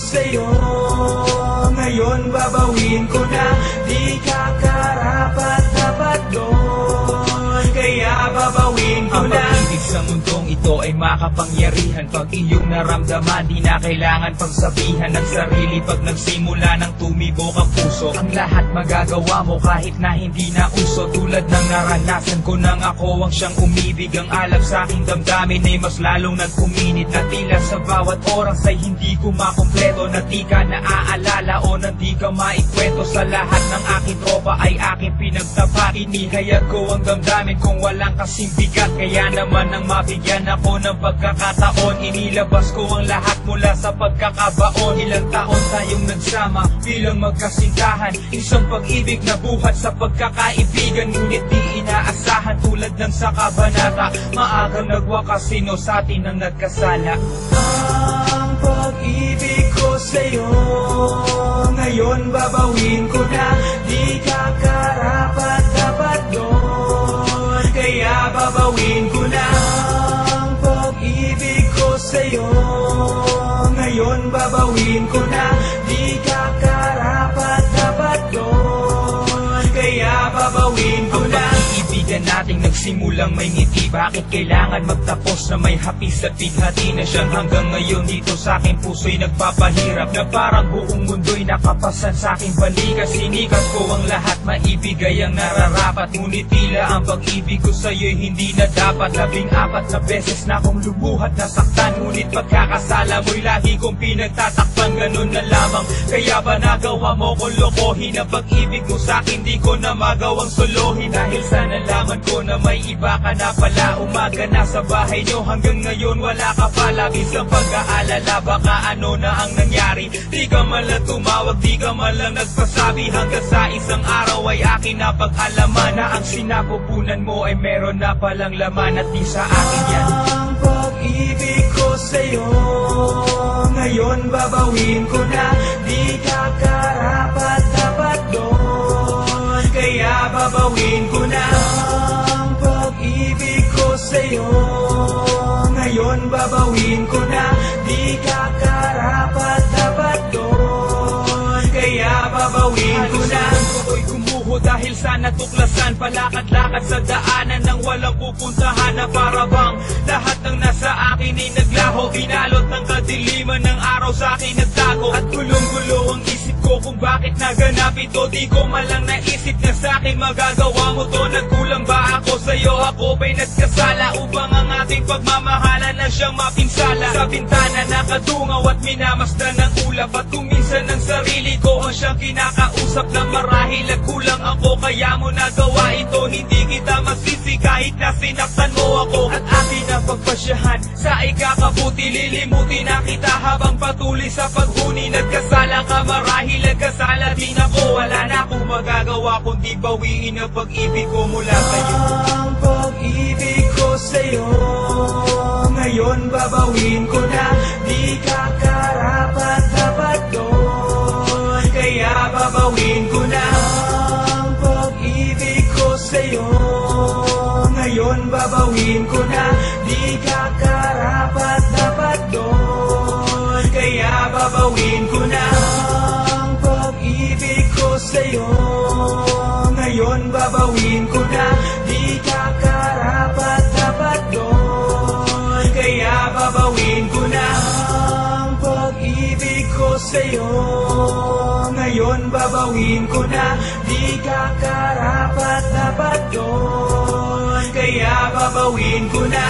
sa'yo, ngayon babawin ko na. Di ka karapat-dapat doon, kaya babawin ko na. Ang pag-ibig sa mundong ito ay makapangyarihan. Pag iyong naramdaman, di na kailangan pagsabihan ng sarili. Pag nagsimula ng tumibo ang puso, ang lahat magagawa mo kahit na hindi na uso. Tulad ng naranasan ko nang ako ang siyang umibig. Ang alab sa aking damdamin ay mas lalong nagkuminit. Na tila sa bawat oras ay hindi ko makumpleto. Na di ka naaalala o na di ka maikwento. Sa lahat ng aking tropa ay aking pinagtapat. Inihayag ko ang damdamin kung walang kasing bigat. Kaya naman nang mabigyan ako ng pagkakataon, inilabas ko ang lahat mula sa pagkakabaon. Ilang taon tayong nagsama bilang magkasintahan. Isang pag-ibig na buhat sa pagkakaibigan. Ngunit di inaasahan tulad ng sa kabanata. Maagang nagwakas, sino sa atin ang nagkasala. Ang pag-ibig ko sa'yo, ngayon babawin ko na. Di ka karapat-dapat doon, kaya babawin ko na. Ang pag-ibig ko sa'yo, ngayon babawin ko na. Di ka karapat-dapat doon, kaya babawin ko na. Iibigan nating nagsimulang may ngiti. Bakit kailangan magtapos na may hapis at bighati na siyang hanggang ngayon dito sa aking puso'y nagpapahirap. Na parang buong mundo'y nakapasan sa aking balikat. Sinikat ko ang lahat, maibigay ang nararapat. Ngunit tila ang pag-ibig ko sa'yo'y hindi na dapat. 14 na beses na akong lubuhat nasaktan. Ngunit pagkakasala mo'y lagi kong pinagtatakpan. Ganun na lamang, kaya ba nagawa mo kong lokohin? Ang pag-ibig mo sa'kin di ko na magawang solohin. Dahil sa nalaman ko na may iba ka na pala. Umaga na sa bahay nyo, hanggang ngayon wala ka pa. Labis ang pag-aalala, baka ano na ang nangyari. Di ka man lang tumawag, di ka man lang nagpasabi. Hanggang sa isang araw ay akin na pag-alaman na ang sinapupunan mo ay meron na palang laman. At di sa akin yan. Ang pag-ibig ko sa'yo, ngayon babawin ko na. Di ka karapat-dapat doon, kaya babawin ko na. Ang pag-ibig ko sa'yo, ngayon babawin ko na. Di ka karapat-dapat doon, kaya babawin ko na. Ako'y gumuho dahil sa natuklasan. Palakad-lakad sa daanan ng walang pupuntahan. Na para bang lahat ng nasa akin ay naglaho. Binalot ng kadiliman ng araw sa akin nagtago. At gulong-gulo ang isip ko kung bakit naganap ito. Di ko malang naisip na sa akin magagawa mo to. Nagkulang ba ako sa'yo? Ako ba'y nagkasala? Upang ang ating pagmamahalan na siyang mapinsala. Sa bintana nakadungaw at minamasdan ng ulap. At kung minsan ng sarili ko ang siyang kinakausap. Na marahil at kulang ako, kaya mo nagawa ito. Hindi kita masisi kahit na sinaktan mo ako. At akin ang pagpasyahan sa ikakabuti. Lilimutin na kita habang patuloy sa paghuni. Nagkasala ka, marahil nagkasala din ako. Wala na akong magagawa kundi bawiin ang pag-ibig ko mula sa'yo. Ang pag-ibig ko sa'yo, ngayon babawin ko na. Di ka karapat-dapat doon, kaya babawin ko na. Ang pag-ibig ko sa'yo, ngayon babawin ko na. Di ka karapat-dapat doon, kaya babawin ko na. Ang pag-ibig ko sa'yo, ngayon babawin ko na. Di ka karapat-dapat doon, kaya babawin ko na. Ang pag-ibig ko sa'yo, ngayon babawin ko na. Di ka karapat-dapat doon, kaya babawin ko na.